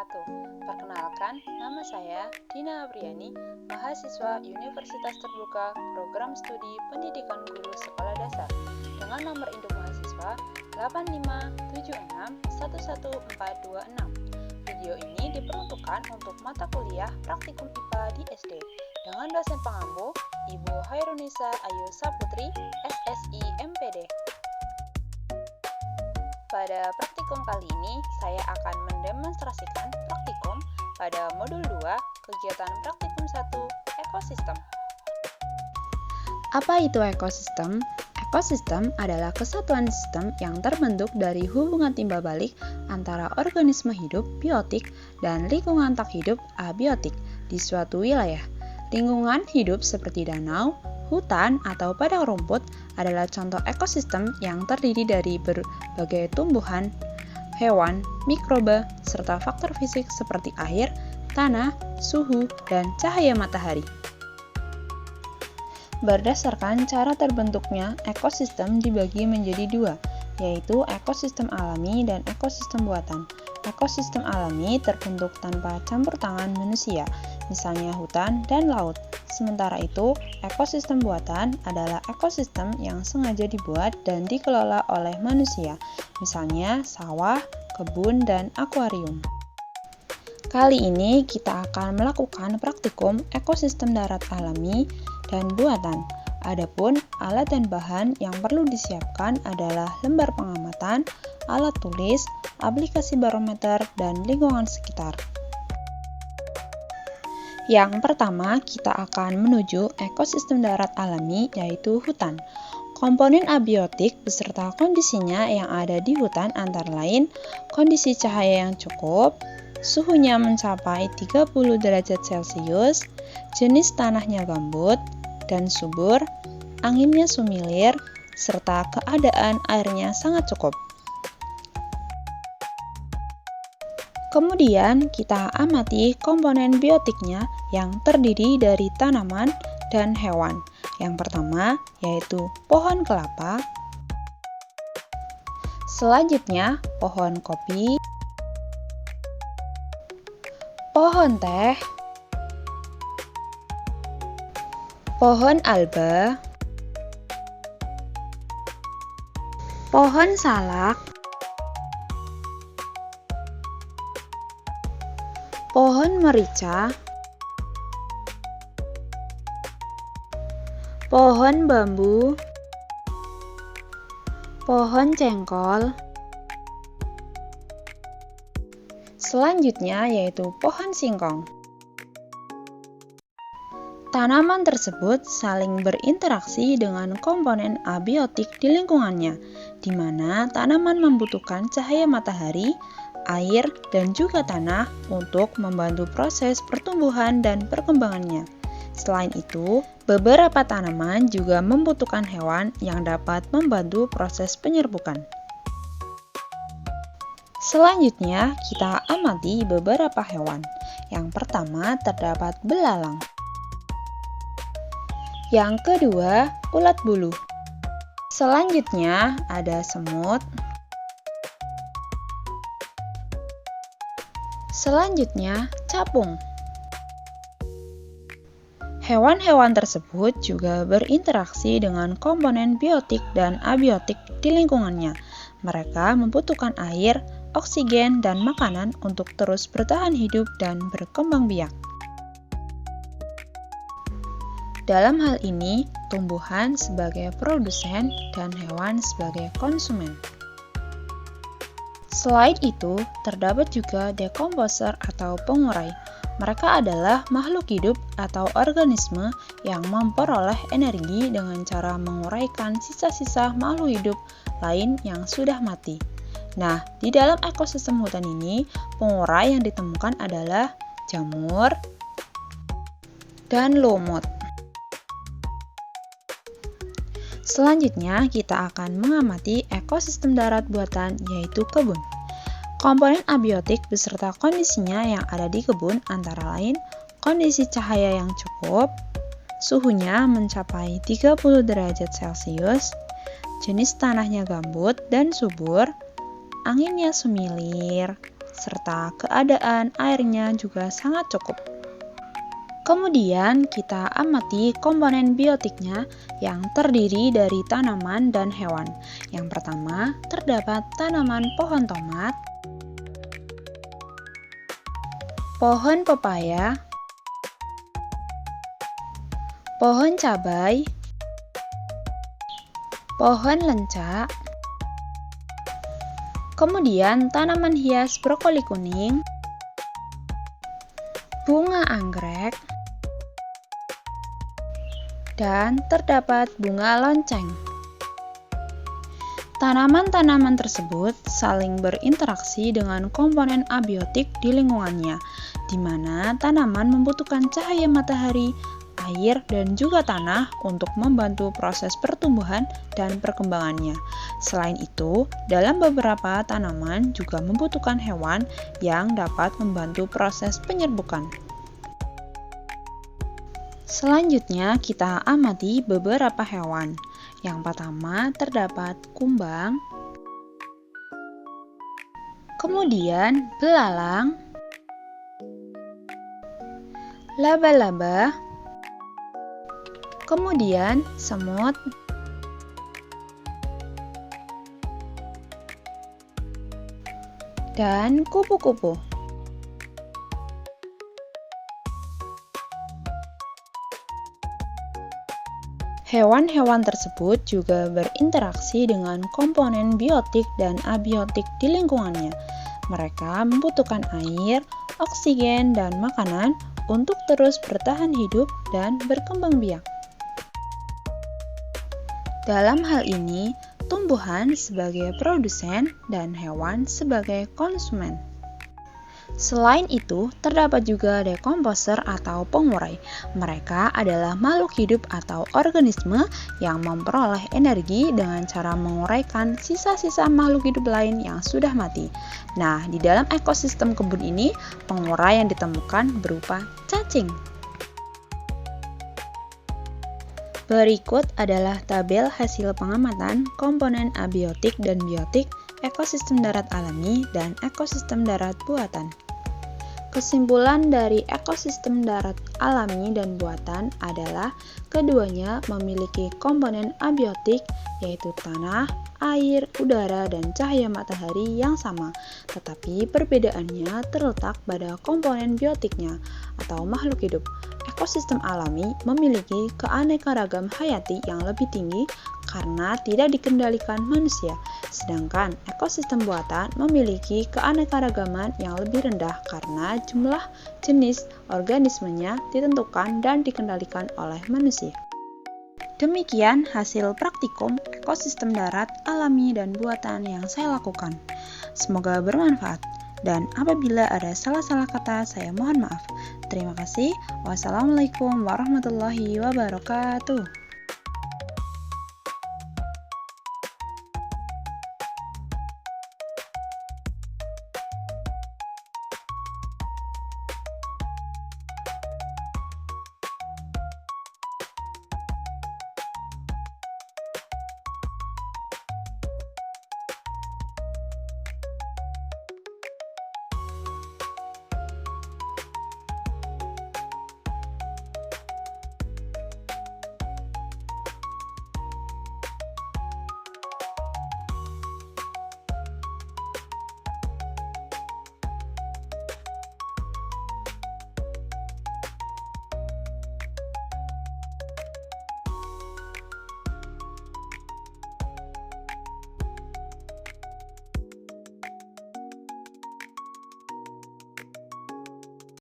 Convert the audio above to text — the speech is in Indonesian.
wabarakatuh. Perkenalkan, nama saya Dina Abriani, mahasiswa Universitas Terbuka Program Studi Pendidikan Guru Sekolah Dasar dengan nomor induk mahasiswa 8576111426. Video ini diperuntukkan untuk mata kuliah praktikum IPA di SD dengan dosen pengampu Ibu Hairunisa Ayu Saputri, SSI MPD. Pada praktikum kali ini, saya akan mendemonstrasikan praktikum pada modul 2, kegiatan praktikum 1, ekosistem. Apa itu ekosistem? Ekosistem adalah kesatuan sistem yang terbentuk dari hubungan timbal balik antara organisme hidup, biotik, dan lingkungan tak hidup, abiotik, di suatu wilayah. Lingkungan hidup seperti danau, hutan, atau padang rumput adalah contoh ekosistem yang terdiri dari berbagai tumbuhan, hewan, mikroba, serta faktor fisik seperti air, tanah, suhu, dan cahaya matahari. Berdasarkan cara terbentuknya, ekosistem dibagi menjadi dua, yaitu ekosistem alami dan ekosistem buatan. Ekosistem alami terbentuk tanpa campur tangan manusia, misalnya hutan dan laut. Sementara itu, ekosistem buatan adalah ekosistem yang sengaja dibuat dan dikelola oleh manusia, misalnya sawah, kebun, dan akuarium. Kali ini kita akan melakukan praktikum ekosistem darat alami dan buatan. Adapun alat dan bahan yang perlu disiapkan adalah lembar pengamatan, alat tulis, aplikasi barometer, dan lingkungan sekitar. Yang pertama, kita akan menuju ekosistem darat alami, yaitu hutan. Komponen abiotik beserta kondisinya yang ada di hutan antara lain kondisi cahaya yang cukup, suhunya mencapai 30 derajat Celcius, jenis tanahnya gambut dan subur, anginnya sumilir, serta keadaan airnya sangat cukup. Kemudian kita amati komponen biotiknya yang terdiri dari tanaman dan hewan. Yang pertama yaitu pohon kelapa, selanjutnya pohon kopi, pohon teh, pohon alba, pohon salak, pohon merica, pohon bambu, pohon cengkol, selanjutnya yaitu pohon singkong. Tanaman tersebut saling berinteraksi dengan komponen abiotik di lingkungannya, di mana tanaman membutuhkan cahaya matahari, air, dan juga tanah untuk membantu proses pertumbuhan dan perkembangannya. Selain itu, beberapa tanaman juga membutuhkan hewan yang dapat membantu proses penyerbukan. Selanjutnya, kita amati beberapa hewan. Yang pertama terdapat belalang. Yang kedua, ulat bulu. Selanjutnya ada semut. Selanjutnya, capung. Hewan-hewan tersebut juga berinteraksi dengan komponen biotik dan abiotik di lingkungannya. Mereka membutuhkan air, oksigen, dan makanan untuk terus bertahan hidup dan berkembang biak. Dalam hal ini, tumbuhan sebagai produsen dan hewan sebagai konsumen. Selain itu, terdapat juga dekomposer atau pengurai. Mereka adalah makhluk hidup atau organisme yang memperoleh energi dengan cara menguraikan sisa-sisa makhluk hidup lain yang sudah mati. Nah, di dalam ekosistem hutan ini, pengurai yang ditemukan adalah jamur dan lumut. Selanjutnya, kita akan mengamati ekosistem darat buatan, yaitu kebun. Komponen abiotik beserta kondisinya yang ada di kebun antara lain kondisi cahaya yang cukup, suhunya mencapai 30 derajat Celcius, jenis tanahnya gambut dan subur, anginnya sumilir, serta keadaan airnya juga sangat cukup. Kemudian kita amati komponen biotiknya yang terdiri dari tanaman dan hewan. Yang pertama, terdapat tanaman pohon tomat, pohon pepaya, pohon cabai, pohon lenca, kemudian tanaman hias brokoli kuning, bunga anggrek, dan terdapat bunga lonceng. Tanaman-tanaman tersebut saling berinteraksi dengan komponen abiotik di lingkungannya, di mana tanaman membutuhkan cahaya matahari, air, dan juga tanah untuk membantu proses pertumbuhan dan perkembangannya. Selain itu, dalam beberapa tanaman juga membutuhkan hewan yang dapat membantu proses penyerbukan. Selanjutnya, kita amati beberapa hewan. Yang pertama, terdapat kumbang, kemudian belalang, laba-laba, kemudian semut, dan kupu-kupu. Hewan-hewan tersebut juga berinteraksi dengan komponen biotik dan abiotik di lingkungannya. Mereka membutuhkan air, oksigen, dan makanan untuk terus bertahan hidup dan berkembang biak. Dalam hal ini, tumbuhan sebagai produsen dan hewan sebagai konsumen. Selain itu, terdapat juga dekomposer atau pengurai. Mereka adalah makhluk hidup atau organisme yang memperoleh energi dengan cara menguraikan sisa-sisa makhluk hidup lain yang sudah mati. Nah, di dalam ekosistem kebun ini, pengurai yang ditemukan berupa cacing. Berikut adalah tabel hasil pengamatan komponen abiotik dan biotik ekosistem darat alami dan ekosistem darat buatan. Kesimpulan dari ekosistem darat alami dan buatan adalah keduanya memiliki komponen abiotik yaitu tanah, air, udara, dan cahaya matahari yang sama, tetapi perbedaannya terletak pada komponen biotiknya atau makhluk hidup. Ekosistem alami memiliki keanekaragam hayati yang lebih tinggi karena tidak dikendalikan manusia, sedangkan ekosistem buatan memiliki keanekaragaman yang lebih rendah karena jumlah jenis organismenya ditentukan dan dikendalikan oleh manusia. Demikian hasil praktikum ekosistem darat, alami, dan buatan yang saya lakukan. Semoga bermanfaat, dan apabila ada salah-salah kata, saya mohon maaf. Terima kasih. Wassalamualaikum warahmatullahi wabarakatuh.